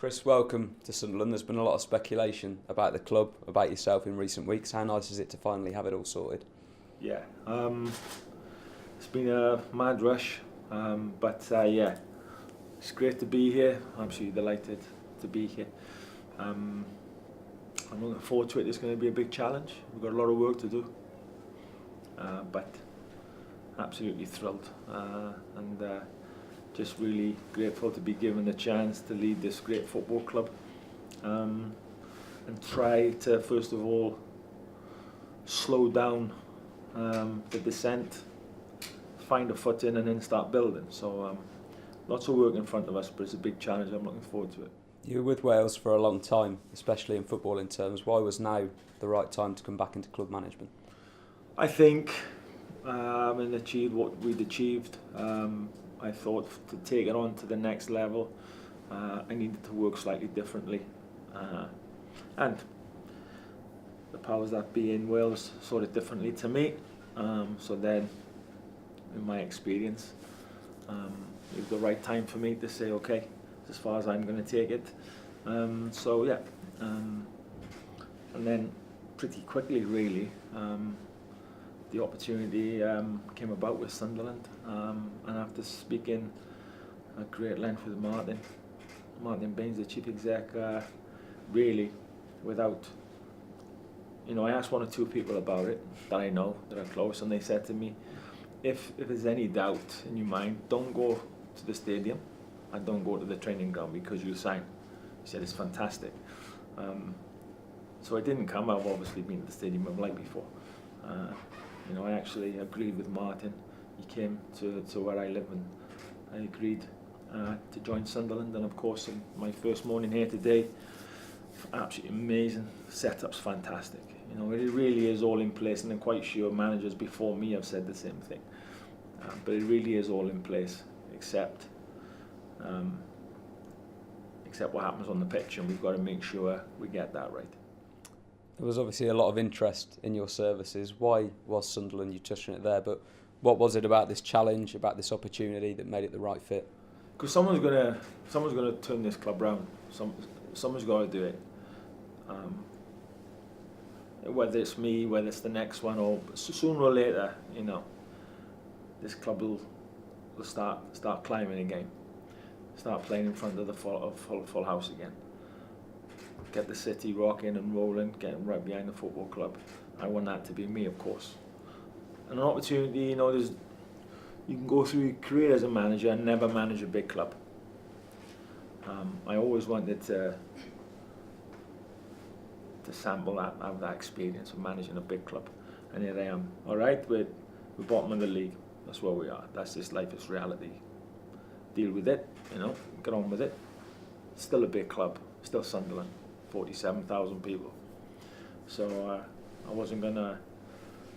Chris, welcome to Sunderland. There's been a lot of speculation about the club, about yourself in recent weeks. How nice is it to finally have it all sorted? Yeah, it's been a mad rush, but it's great to be here. I'm absolutely delighted to be here. I'm looking forward to it. It's going to be a big challenge. We've got a lot of work to do, but absolutely thrilled and just really grateful to be given the chance to lead this great football club and try to, first of all, slow down the descent, find a footing and then start building. So lots of work in front of us, but it's a big challenge. I'm looking forward to it. You were with Wales for a long time, especially in footballing terms. Why was now the right time to come back into club management? I think and achieved what we'd achieved. I thought to take it on to the next level, I needed to work slightly differently. And the powers that be in Wales saw it differently to me. So then, in my experience, it was the right time for me to say, okay, as far as I'm going to take it. And then pretty quickly, really, the opportunity came about with Sunderland, and after speaking at great length with Martin Baines, the chief exec, really, without, I asked one or two people about it that I know, that are close, and they said to me, if there's any doubt in your mind, don't go to the stadium and don't go to the training ground because you'll sign. He said, it's fantastic. So I didn't come. I've obviously been to the stadium of light before. I actually agreed with Martin. He came to where I live and I agreed to join Sunderland. And of course, my first morning here today, absolutely amazing. Setup's fantastic. It really is all in place, and I'm quite sure managers before me have said the same thing. But it really is all in place, except what happens on the pitch, and we've got to make sure we get that right. There was obviously a lot of interest in your services. Why was Sunderland? You touched on it there, but what was it about this challenge, about this opportunity that made it the right fit? Because someone's gonna turn this club round. Someone's got to do it. Whether it's me, whether it's the next one, or sooner or later, this club will start climbing again, start playing in front of the full house again. Get the city rocking and rolling, getting right behind the football club. I want that to be me, of course. And an opportunity, you can go through your career as a manager and never manage a big club. I always wanted to sample that experience of managing a big club, and here I am. All right, we're bottom of the league. That's where we are. That's just life. It's reality. Deal with it. Get on with it. Still a big club. Still Sunderland. 47,000 people. So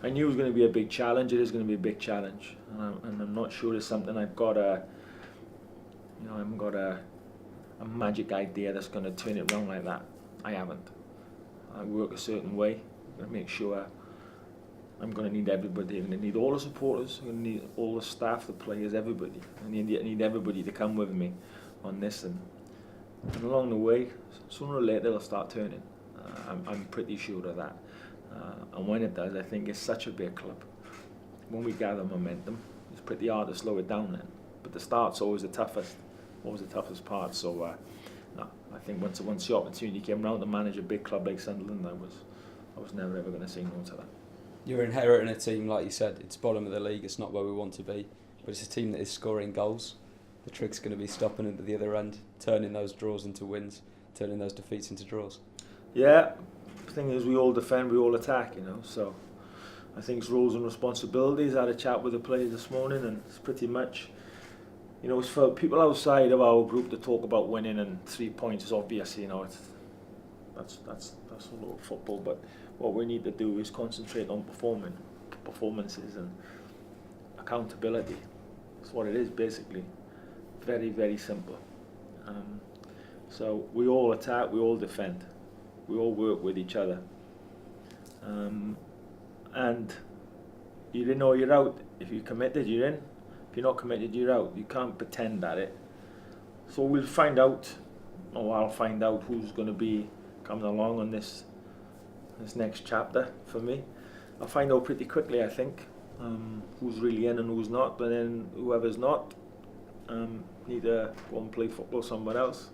I knew it was going to be a big challenge. It is going to be a big challenge, and I'm not sure it's something I've got I haven't got a magic idea that's going to turn it around like that. I haven't. I work a certain way. I'm going to make sure I'm going to need everybody. I'm going to need all the supporters. I'm going to need all the staff, the players, everybody. I need everybody to come with me on this, and along the way, sooner or later they'll start turning. I'm pretty sure of that. And when it does, I think it's such a big club. When we gather momentum, it's pretty hard to slow it down then. But the start's always the toughest part. So I think once the opportunity came around to manage a big club like Sunderland, I was never ever going to say no to that. You're inheriting a team, like you said, it's bottom of the league. It's not where we want to be, but it's a team that is scoring goals. The trick's going to be stopping at the other end, turning those draws into wins, turning those defeats into draws. Yeah, the thing is, we all defend, we all attack, so I think it's roles and responsibilities. I had a chat with the players this morning, and it's pretty much, it's for people outside of our group to talk about winning and 3 points is obvious, that's all over football, but what we need to do is concentrate on performances and accountability. That's what it is, basically. Very, very simple. So we all attack, we all defend, we all work with each other. And you're in or you're out. If you're committed, you're in. If you're not committed, you're out. You can't pretend at it. So we'll find out or I'll find out who's going to be coming along on this next chapter for me. I'll find out pretty quickly, I think, who's really in and who's not. But then whoever's not need to go and play football somewhere else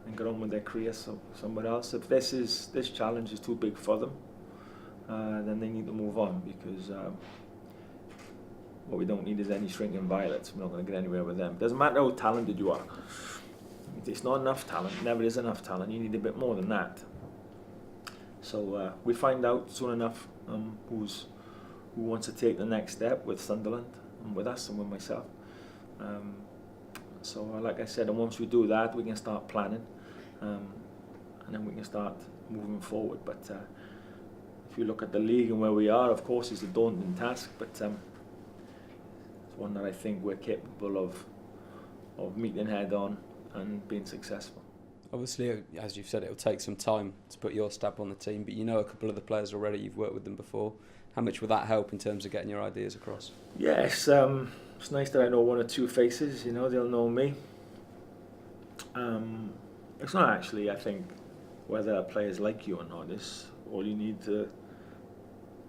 and get on with their career somewhere else. If this challenge is too big for them, then they need to move on, because what we don't need is any shrinking violets. We're not going to get anywhere with them. Doesn't matter how talented you are. It's not enough talent. Never is enough talent. You need a bit more than that. So we find out soon enough who wants to take the next step with Sunderland and with us and with myself. So like I said, and once we do that, we can start planning, and then we can start moving forward. But if you look at the league and where we are, of course, it's a daunting task, but it's one that I think we're capable of meeting head on and being successful. Obviously, as you've said, it'll take some time to put your stamp on the team, but you know a couple of the players already, you've worked with them before. How much will that help in terms of getting your ideas across? Yes, it's nice that I know one or two faces, they'll know me. It's not actually, I think, whether a players like you or not. It's all you need to.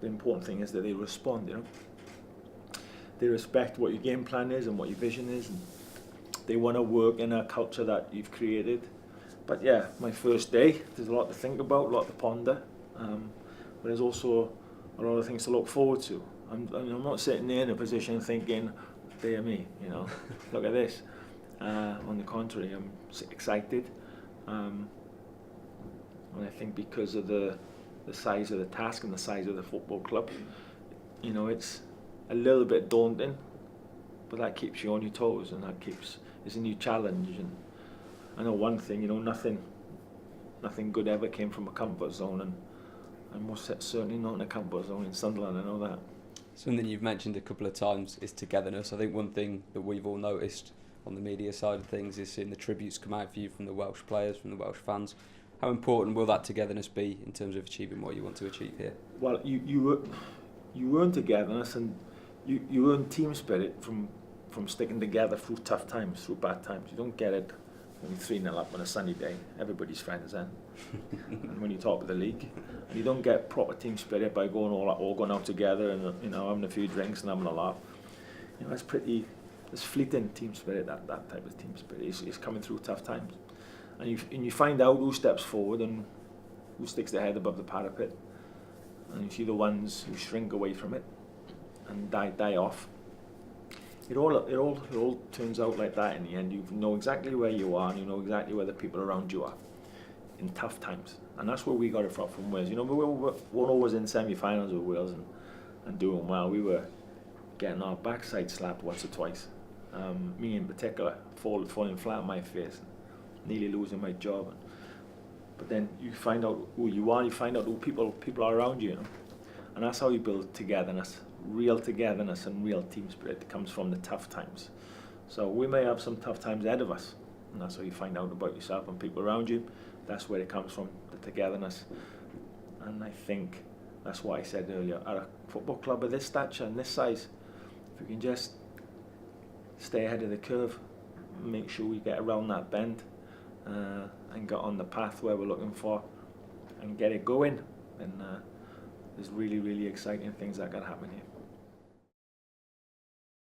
The important thing is that they respond, They respect what your game plan is and what your vision is, and they want to work in a culture that you've created. But yeah, my first day, there's a lot to think about, a lot to ponder, but there's also a lot of things to look forward to. I'm not sitting there in a position thinking, dear me, look at this. On the contrary, I'm excited, and I think because of the size of the task and the size of the football club, it's a little bit daunting, but that keeps you on your toes, and it's a new challenge. And I know one thing, nothing good ever came from a comfort zone, and I'm most certainly not in a comfort zone in Sunderland. I know that. Something you've mentioned a couple of times is togetherness. I think one thing that we've all noticed on the media side of things is seeing the tributes come out for you from the Welsh players, from the Welsh fans. How important will that togetherness be in terms of achieving what you want to achieve here? Well, you earn togetherness, and you earn team spirit from sticking together through tough times, through bad times. You don't get it when you're 3-0 up on a sunny day. Everybody's friends then. And when you top of the league, and you don't get proper team spirit by all going out together and having a few drinks and having a laugh. It's fleeting team spirit. That type of team spirit is coming through tough times, and you find out who steps forward and who sticks their head above the parapet, and you see the ones who shrink away from it and die off. It all turns out like that in the end. You know exactly where you are, and you know exactly where the people around you are in tough times, and that's where we got it from Wales. We weren't always in semi-finals with Wales and doing well. We were getting our backside slapped once or twice. Me in particular, falling flat on my face, nearly losing my job. But then you find out who you are. You find out who people are around you, and that's how you build togetherness. Real togetherness and real team spirit comes from the tough times. So we may have some tough times ahead of us, and that's how you find out about yourself and people around you. That's where it comes from, the togetherness. And I think that's what I said earlier. At a football club of this stature and this size, if we can just stay ahead of the curve, make sure we get around that bend, and get on the path where we're looking for, and get it going, then there's really, really exciting things that can happen here.